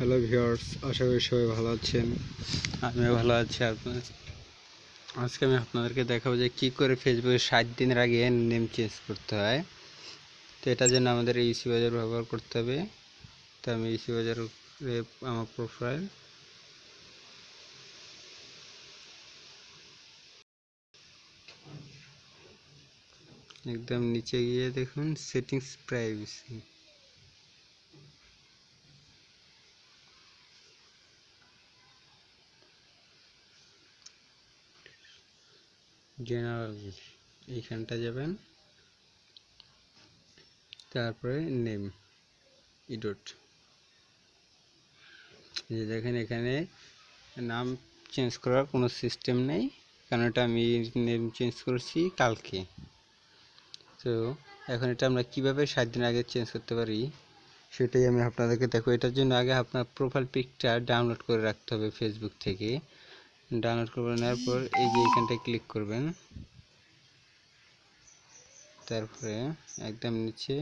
Hello viewers, আশা করি সবাই ভালো আছেন। আমিও ভালো আছি। আজকে আমি আপনাদেরকে দেখাবো যে কী করে ফেসবুকে 60 দিনের আগে নেম চেঞ্জ করতে হয়। তো এটার জন্য আমাদের ইসি বাজার ব্যবহার করতে হবে। তো আমি ইসি বাজারে আমার প্রোফাইল একদম নিচে গিয়ে দেখুন সেটিংস প্রাইভেসি, জেনারেল, এইখানটা যাবেন। তারপরে নেম ইডট, যে দেখেন এখানে নাম চেঞ্জ করার কোনো সিস্টেম নেই, কারণ এটা আমি নেম চেঞ্জ করছি কালকে। তো এখন এটা আমরা কীভাবে 60 দিন আগে চেঞ্জ করতে পারি সেটাই আমি আপনাদেরকে দেখো। এটার জন্য আগে আপনার প্রোফাইল পিকটা ডাউনলোড করে রাখতে হবে ফেসবুক থেকে। ডাউনলোড করে নেওয়ার পর এই যে এইখানটায় ক্লিক করবেন। তারপরে একদম নিচে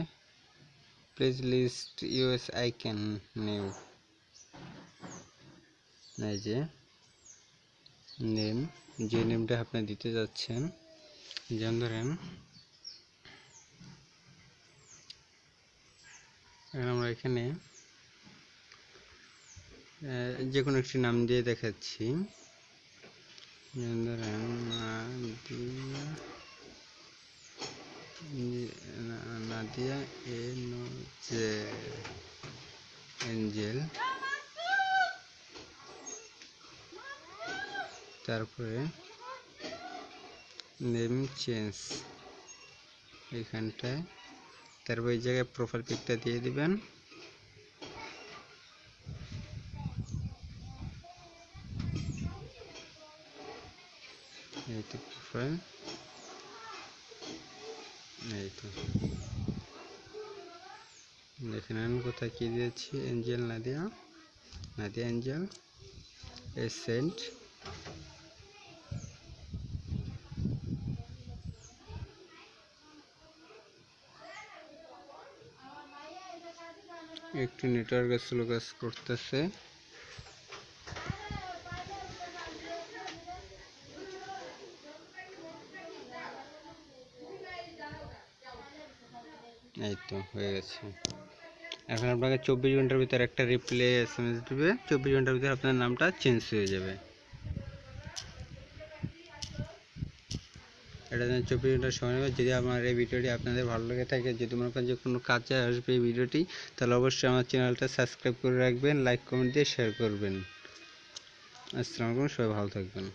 please list US icon new, এই যে নেম, যে নেমটা আপনি দিতে যাচ্ছেন, যেমন ধরেন আমরা এখানে যে কোনো একটি নাম দিয়ে দেখাচ্ছি। যেমন ধরেন নাদিয়া এঞ্জেল। তারপরে নেম চেঞ্জ এখানটায়, তারপর এই জায়গায় প্রোফাইল পিকটা দিয়ে দিবেন। এই তো প্রোফাইল, এই তো দেখে নেন কোথায় কী দিয়েছি। এঞ্জেল নাদিয়া, নাদিয়া এঞ্জেল এসেন্ট। একটু নেটওয়ার্কের স্লো কাজ করতেছে। এই তো হয়ে গেছে। এখন আপনাকে 24 ঘন্টার ভিতরে একটা রিপ্লাই এসএমএস দেবে। 24 ঘন্টার ভিতরে আপনার নামটা চেঞ্জ হয়ে যাবে। এটা যেন 24 ঘন্টার সময় নেবে। যদি আমার এই ভিডিওটি আপনাদের ভালো লেগে থাকে, যদি মনে করেন যে কোনো কাজে আসবে এই ভিডিওটি, তাহলে অবশ্যই আমার চ্যানেলটা সাবস্ক্রাইব করে রাখবেন, লাইক কমেন্ট দিয়ে শেয়ার করবেন। আসসালামু আলাইকুম, সবাই ভালো থাকবেন।